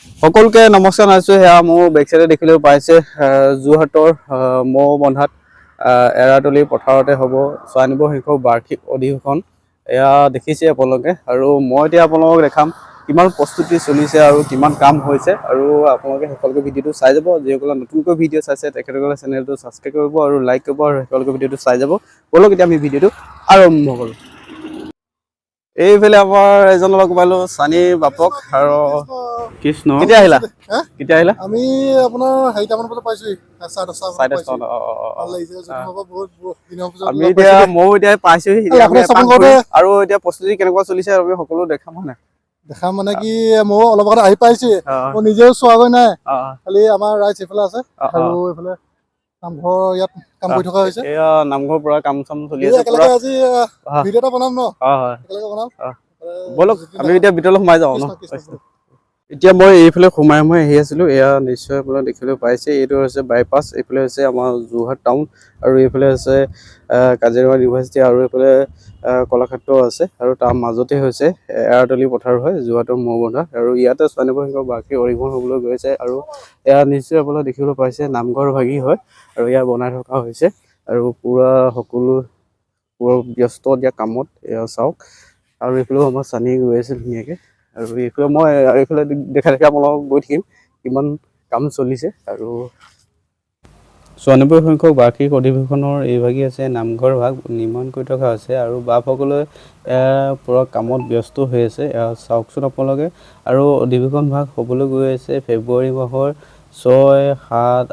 সকলোকে নমস্কাৰ জনাইছোঁ। সেয়া মোৰ বেক চাইডে দেখিলেও পাইছে যোৰহাটৰ মৌ বন্ধাত এৰাতলি পথাৰতে হ'ব 94 সংখ্যক বাৰ্ষিক অধিৱেশন। এয়া দেখিছে আপোনালোকে, আৰু মই এতিয়া আপোনালোকক দেখাম কিমান প্ৰস্তুতি চলিছে আৰু কিমান কাম হৈছে, আৰু আপোনালোকে সকলোকে ভিডিঅ'টো চাই যাব। যিসকলে নতুনকৈ ভিডিঅ' চাইছে তেখেতসকলে চেনেলটো ছাবস্ক্ৰাইব কৰিব আৰু লাইক কৰিব, আৰু সকলোকে ভিডিঅ'টো চাই যাব। ব'লক এতিয়া আমি ভিডিঅ'টো আৰম্ভ কৰোঁ। এইফালে আমাৰ এজন লগ পালোঁ, চানীৰ বাপক আৰু কৃষ্ণ। কেতিয়া আহিলা? কেতিয়া আহিলা? আমি আপোনাৰ 4টামান বজাত পাইছোহি। 10:30 ভাল লাগিছে। আমি এতিয়া ময়ো এতিয়া পাইছোহি আৰু এতিয়া প্ৰস্তুতি কেনেকুৱা চলিছে আমি সকলো দেখাম হয় নাই? দেখা মানে কি ময়ো অলপ আগতে আহি পাইছোহি, মই নিজেও চোৱাগৈ নাই। খালি আমাৰ ৰাইজ এইফালে আছে আৰু এইফালে নামঘৰ ইয়াত কাম কৰি থকা হৈছে। এয়া নামঘৰৰ পৰা কাম চাম চলি আছে। একেলগে আজি ভিডিঅ' এটা বনাম ন? একেলগে বনাম। ব'লক আমি এতিয়া ভিতৰলৈ সোমাই যাওঁ ন। এতিয়া মই এইফালে সোমাই আহি আছিলোঁ। এয়া নিশ্চয় আপোনাৰ দেখিবলৈ পাইছে, এইটো হৈছে বাইপাছ। এইফালে হৈছে আমাৰ যোৰহাট টাউন, আৰু এইফালে আছে কাজিৰঙা ইউনিভাৰ্চিটি, আৰু এইফালে কলাক্ষেত্ৰ আছে, আৰু তাৰ মাজতে হৈছে এৰাতলি পথাৰ হয় যোৰহাটৰ মৌ বন্ধা, আৰু ইয়াতে 94 সংখ্যক বাৰ্ষিক অধিৱেশন হ'বলৈ গৈছে। আৰু এয়া নিশ্চয় আপোনাৰ দেখিবলৈ পাইছে নামঘৰ ভাগি হয়, আৰু এয়া বনাই থকা হৈছে, আৰু পুৰা সকলো ব্যস্ত দিয়া কামত। এয়া চাওক, আৰু এইফালেও আমাৰ চানী গৈ আছে ধুনীয়াকৈ, আৰু এইফালে মই এইফালে দেখা আপোনালোকক গৈ থাকিম কিমান কাম চলিছে। আৰু 94 সংখ্যক বাৰ্ষিক অধিৱেশনৰ এইভাগি আছে নামঘৰ ভাগ নিৰ্মাণ কৰি থকা হৈছে, আৰু বাপসকলে পুৰা কামত ব্যস্ত হৈ আছে। চাওকচোন আপোনালোকে, আৰু অধিৱেশন ভাগ হ'বলৈ গৈ আছে ফেব্ৰুৱাৰী মাহৰ 6, 7,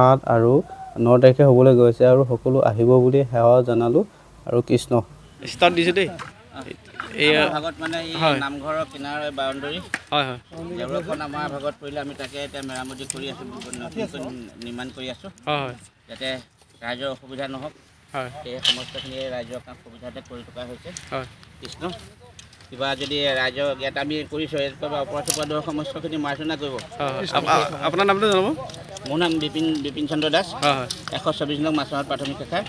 8 আৰু 9 তাৰিখে হ'বলৈ গৈ আছে, আৰু সকলো আহিব বুলি সেৱা জনালোঁ। আৰু কৃষ্ণ ষ্টাৰ্ট দিছে দেই। ভাগত মানে এই নামঘৰৰ কিনাৰৰ বাউণ্ডৰী দেউলখন আমাৰ ভাগত পৰিলে, আমি তাকে এতিয়া মেৰামতি কৰি আছোঁ, নিৰ্মাণ কৰি আছোঁ, যাতে ৰাইজৰ অসুবিধা নহওক। সেই সমস্তখিনি ৰাইজৰ সুবিধাতে কৰি থকা হৈছে। কৃষ্ণ কিবা যদি ৰাইজৰ ইয়াত আমি কৰিছোঁ অপৰাধ সমস্তখিনি মাৰ্জনা কৰিব। আপোনাৰ নামটো জনাব। মোৰ নাম বিপিন চন্দ্ৰ দাস, 124 নং মাছমৰা প্ৰাথমিক শাখা।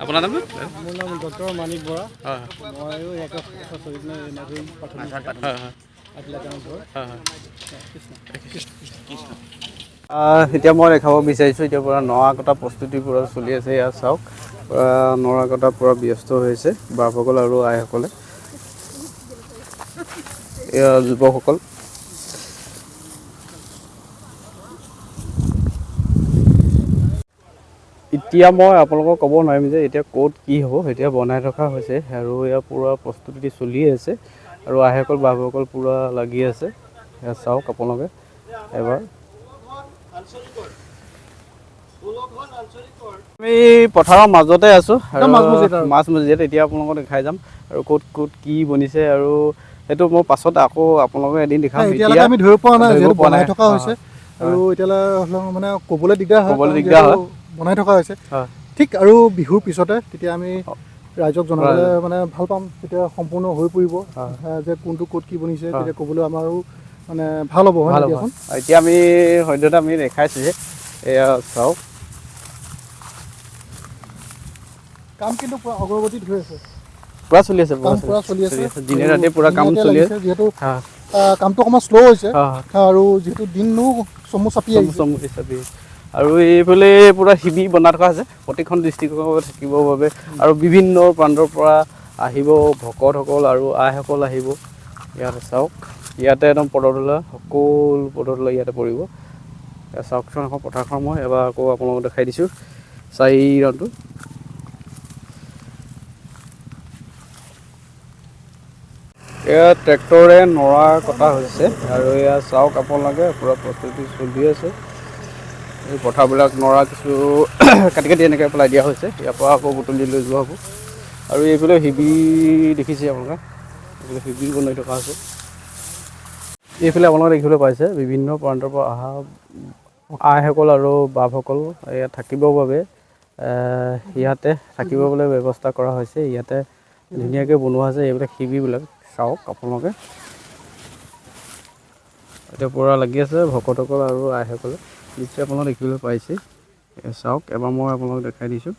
আপোনাৰ নাম? মোৰ নাম ডক্টৰ মানিক বৰা। ময়ো 124 নং প্ৰাথমিক শাখা। এতিয়া মই দেখাব বিচাৰিছোঁ, এতিয়া পৰা নৰা কটা প্ৰস্তুতি পূৰা চলি আছে। ইয়াত চাওক, নৰা কটা পূৰা ব্যস্ত হৈছে বাপসকল আৰু আইসকলে, এয়া যুৱকসকল। এতিয়া মই আপোনালোকক ক'ব নোৱাৰিম যে এতিয়া ক'ত কি হ'ব, এতিয়া বনাই থকা হৈছে, আৰু ইয়াৰ পূৰা প্ৰস্তুতি চলি আছে, আৰু আইসকল বাপসকল পূৰা লাগি আছে। এয়া চাওক আপোনালোকে এবাৰ। আমি পথাৰৰ মাজতে আছোঁ, আৰু মাছমজিয়াত এতিয়া আপোনালোকক দেখাই যাম, আৰু ক'ত ক'ত কি বনিছে, আৰু সেইটো মই পাছত আকৌ আপোনালোকক এদিন দেখাম। এতিয়ালৈকে আমি ধৰিব পৰা নাই, যিহেতু বনাই থকা হৈছে, আৰু এতিয়ালৈ মানে ক'বলৈ দিগদাৰ হয়, বনাই থকা হৈছে। ঠিক আৰু বিহুৰ পিছতে তেতিয়া আমি ৰাইজক জনাবলৈ মানে ভাল পাম, তেতিয়া সম্পূৰ্ণ হৈ পৰিব যে কোনটো ক'ত কি বনিছে, তেতিয়া ক'বলৈ আমাৰো মানে ভাল হ'ব। হয় দিয়াচোন। এতিয়া আমি সদ্যহতে আমি দেখাইছোঁ যে এয়া চাওক, কাম কিন্তু পুৰা অগ্ৰগতিত হৈ আছে, পুৰা চলি আছে, পুৰা চলি আছে, দিনে ৰাতি পুৰা কাম চলি আছে। যিহেতু কামটো অকণমান শ্ল' হৈছে, আৰু যিহেতু দিনো চমু চাপি আহিছে, আৰু এইফালে পুৰা শিবিৰ বনাই থকা হৈছে প্ৰতিখন ডিষ্ট্ৰিক্টৰ থাকিবৰ বাবে, আৰু বিভিন্ন প্ৰান্তৰ পৰা আহিব ভকতসকল আৰু আইসকল আহিব। ইয়াতে চাওক, ইয়াতে একদম পদধূলা, সকলো পদধূলা ইয়াতে পৰিব। চাওকচোন আকৌ পথাৰখন মই এবাৰ আকৌ আপোনালোকক দেখাই দিছোঁ 4 ৰাউণ্ডটো। এয়া ট্ৰেক্টৰে নৰা কটা হৈছে, আৰু এয়া চাওক আপোনালোকে পূৰা প্ৰস্তুতি চলি আছে। এই পথাৰবিলাক নৰা কিছু কাটি কাটি এনেকৈ পেলাই দিয়া হৈছে, ইয়াৰ পৰা আকৌ বুটলি লৈ যোৱা হ'ব। আৰু এইফালে শিবিৰ দেখিছে আপোনালোকে, এইফালে শিবিৰ বনাই থকা হৈছে। এইফালে আপোনালোকে দেখিবলৈ পাইছে বিভিন্ন প্ৰান্তৰ পৰা অহা আইসকল আৰু বাপসকল ইয়াত থাকিবৰ বাবে ইয়াতে থাকিবলৈ ব্যৱস্থা কৰা হৈছে। ইয়াতে ধুনীয়াকৈ বনোৱা হৈছে এইবিলাক শিবিৰবিলাক। চাওক আপোনালোকে, এতিয়া পূৰা লাগি আছে ভকতসকল আৰু আইসকলে, নিশ্চয় আপোনালোকে দেখিবলৈ পাইছে। চাওক এবাৰ মই আপোনালোকক দেখাই দিছোঁ,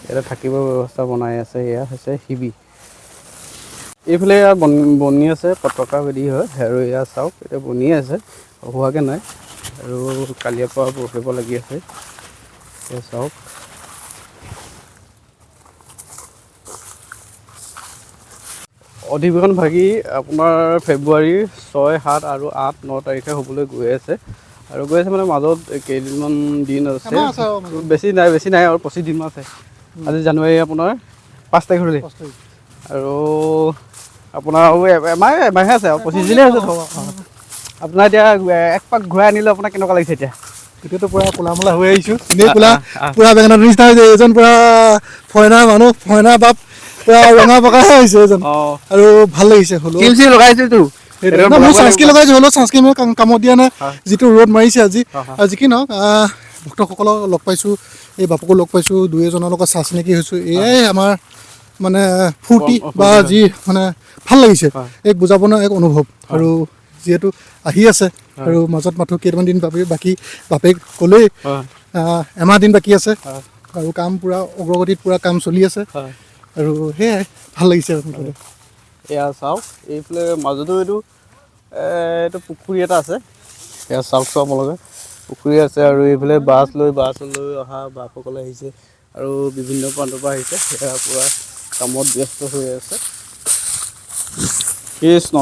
ইয়াতে থাকিবৰ ব্যৱস্থা বনাই আছে। এয়া হৈছে শিবিৰ। এইফালে বনি আছে পতাকা বেদি হয় আৰু এয়া চাওক এতিয়া বনি আছে হোৱাকৈ নাই আৰু কালিৰ পৰা বহিব লাগি আছে এয়া চাওক অধিৱেশন ভাগি আপোনাৰ ফেব্ৰুৱাৰী 6, 7 আৰু 8, 9 তাৰিখে হ'বলৈ গৈ আছে আৰু গৈ আছে মানে মাজত কেইদিনমান দিন আছে বেছি নাই আৰু 25 দিন আছে আজি জানুৱাৰী আপোনাৰ 5 তাৰিখ হ'লে আৰু আপোনাৰ এমাহে আছে আৰু 25 দিনে আছে আপোনাৰ এতিয়া এক পাক ঘূৰাই আনিলে আপোনাৰ কেনেকুৱা লাগিছে এতিয়া এতিয়াতো পুৰা কোলা মোলা হৈ আহিছোঁ এনেই পুৰা বেঙেনাৰ নিচিনা হৈছে এজন পুৰা ফৰেনাৰ মানুহ ফৰেনাৰ বাপ পুৰা ৰঙা বগাহে হৈছে এজন আৰু ভাল লাগিছে হ'লেও লগাইছোতো মোৰ চানস্ক্ৰীন লগাইছোঁ হ'লেও চানস্ক্ৰীন মোৰ কামত দিয়া নাই যিটো ৰ'দ মাৰিছে আজি আৰু যি কি নহওক ভক্তসকলক লগ পাইছোঁ এই বাপকো লগ পাইছোঁ দুই এজনৰ লগত চা চিনাকি হৈছোঁ এয়াই আমাৰ মানে ফূৰ্তি বা যি মানে ভাল লাগিছে এক বুজাব নোৱাৰা এক অনুভৱ আৰু যিহেতু আহি আছে আৰু মাজত মাথো কেইটামান দিন বাকী বাপেক ক'লেই এমাহ দিন বাকী আছে আৰু কাম পূৰা অগ্ৰগতিত পূৰা কাম চলি আছে আৰু সেয়াই ভাল লাগিছে এয়া চাওক এইফালে মাজতো এইটো পুখুৰী এটা আছে এয়া চাওক আপোনালোকে পুখুৰী আছে আৰু এইফালে বাছ লৈ অহা বাপসকলে আহিছে আৰু বিভিন্ন প্ৰান্তৰ পৰা আহিছে সেয়া পূৰা কামত ব্যস্ত হৈ আছে কৃষ্ণ